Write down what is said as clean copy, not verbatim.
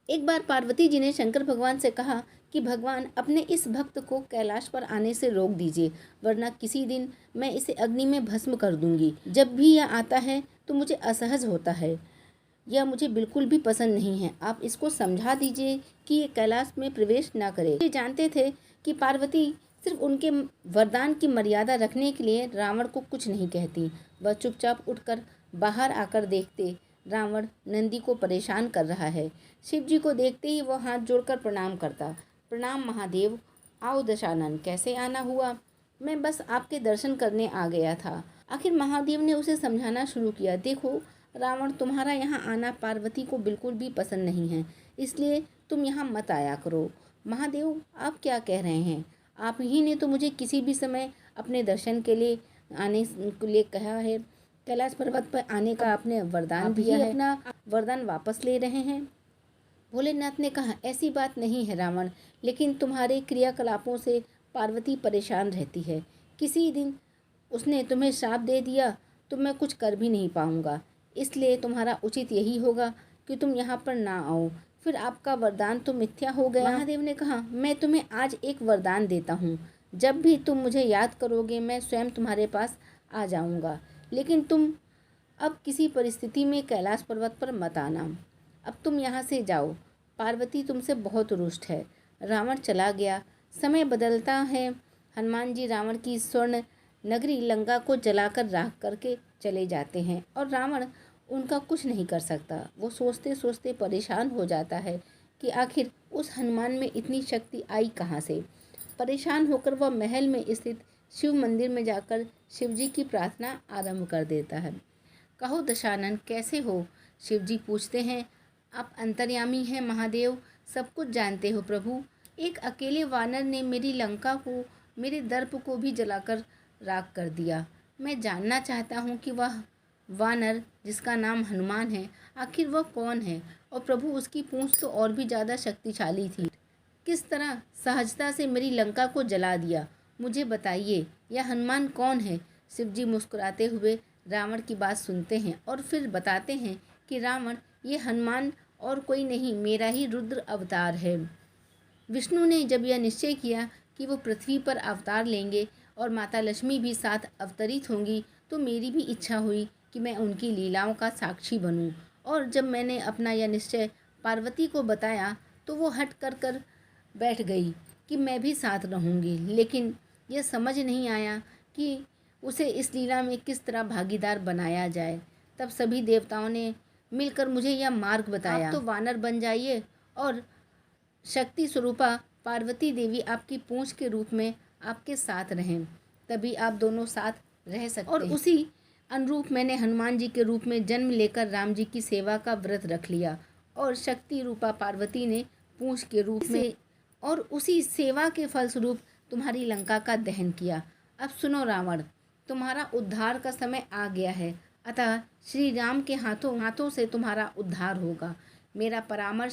एक बार पार्वती जी ने शंकर भगवान से कहा कि भगवान अपने इस भक्त को कैलाश पर आने से रोक दीजिए, वरना किसी दिन मैं इसे अग्नि में भस्म कर दूंगी। जब भी यह आता है तो मुझे असहज होता है, यह मुझे बिल्कुल भी पसंद नहीं है। आप इसको समझा दीजिए कि ये कैलाश में प्रवेश ना करे। वे जानते थे कि पार्वती सिर्फ उनके वरदान की मर्यादा रखने के लिए रावण को कुछ नहीं कहती। वह चुपचाप उठकर बाहर आकर देखते रावण नंदी को परेशान कर रहा है। शिव जी को देखते ही वह हाथ जोड़कर प्रणाम करता। प्रणाम महादेव। आओ दशानन, कैसे आना हुआ? मैं बस आपके दर्शन करने आ गया था। आखिर महादेव ने उसे समझाना शुरू किया। देखो रावण, तुम्हारा यहाँ आना पार्वती को बिल्कुल भी पसंद नहीं है, इसलिए तुम यहाँ मत आया करो। महादेव, आप क्या कह रहे हैं? आप ही ने तो मुझे किसी भी समय अपने दर्शन के लिए आने के लिए कहा है। कैलाश पर्वत पर आने का आपने वरदान दिया है, अपना वरदान वापस ले रहे हैं। भोलेनाथ ने कहा, ऐसी बात नहीं है रावण, लेकिन तुम्हारे क्रियाकलापों से पार्वती परेशान रहती है। किसी दिन उसने तुम्हें श्राप दे दिया तो मैं कुछ कर भी नहीं पाऊंगा, इसलिए तुम्हारा उचित यही होगा कि तुम यहाँ पर ना आओ, फिर आपका वरदान तो मिथ्या हो गया। महादेव ने कहा, मैं तुम्हें आज एक वरदान देता हूँ। जब भी तुम मुझे याद करोगे मैं स्वयं तुम्हारे पास आ जाऊँगा, लेकिन तुम अब किसी परिस्थिति में कैलाश पर्वत पर मत आना। अब तुम यहाँ से जाओ, पार्वती तुमसे बहुत रुष्ट है। रावण चला गया। समय बदलता है। हनुमान जी रावण की स्वर्ण नगरी लंका को जलाकर राख करके चले जाते हैं और रावण उनका कुछ नहीं कर सकता। वो सोचते सोचते परेशान हो जाता है कि आखिर उस हनुमान में इतनी शक्ति आई कहाँ से। परेशान होकर वह महल में स्थित शिव मंदिर में जाकर शिव जी की प्रार्थना आरंभ कर देता है। कहो दशानन, कैसे हो? शिव जी पूछते हैं। आप अंतर्यामी हैं महादेव, सब कुछ जानते हो प्रभु। एक अकेले वानर ने मेरी लंका को, मेरे दर्प को भी जलाकर राख कर दिया। मैं जानना चाहता हूँ कि वह वानर जिसका नाम हनुमान है, आखिर वह कौन है? और प्रभु, उसकी पूंछ तो और भी ज़्यादा शक्तिशाली थी। किस तरह सहजता से मेरी लंका को जला दिया? मुझे बताइए, यह हनुमान कौन है? शिव जी मुस्कुराते हुए रावण की बात सुनते हैं और फिर बताते हैं कि रावण, ये हनुमान और कोई नहीं, मेरा ही रुद्र अवतार है। विष्णु ने जब यह निश्चय किया कि वो पृथ्वी पर अवतार लेंगे और माता लक्ष्मी भी साथ अवतरित होंगी, तो मेरी भी इच्छा हुई कि मैं उनकी लीलाओं का साक्षी बनूं। और जब मैंने अपना यह निश्चय पार्वती को बताया तो वो हट कर बैठ गई कि मैं भी साथ रहूंगी, लेकिन यह समझ नहीं आया कि उसे इस लीला में किस तरह भागीदार बनाया जाए। तब सभी देवताओं ने मिलकर मुझे यह मार्ग बताया। आप तो वानर बन जाइए और शक्ति स्वरूपा पार्वती देवी आपकी पूंछ के रूप में आपके साथ रहें, तभी आप दोनों साथ रह सकते हैं। और उसी अनुरूप मैंने हनुमान जी के रूप में जन्म लेकर राम जी की सेवा का व्रत रख लिया और शक्ति रूपा पार्वती ने पूंछ के रूप में और उसी सेवा के फलस्वरूप तुम्हारी लंका का दहन किया। अब सुनो रावण, तुम्हारा उद्धार का समय आ गया है, अतः श्री राम के हाथों से तुम्हारा उद्धार होगा। मेरा परामर्श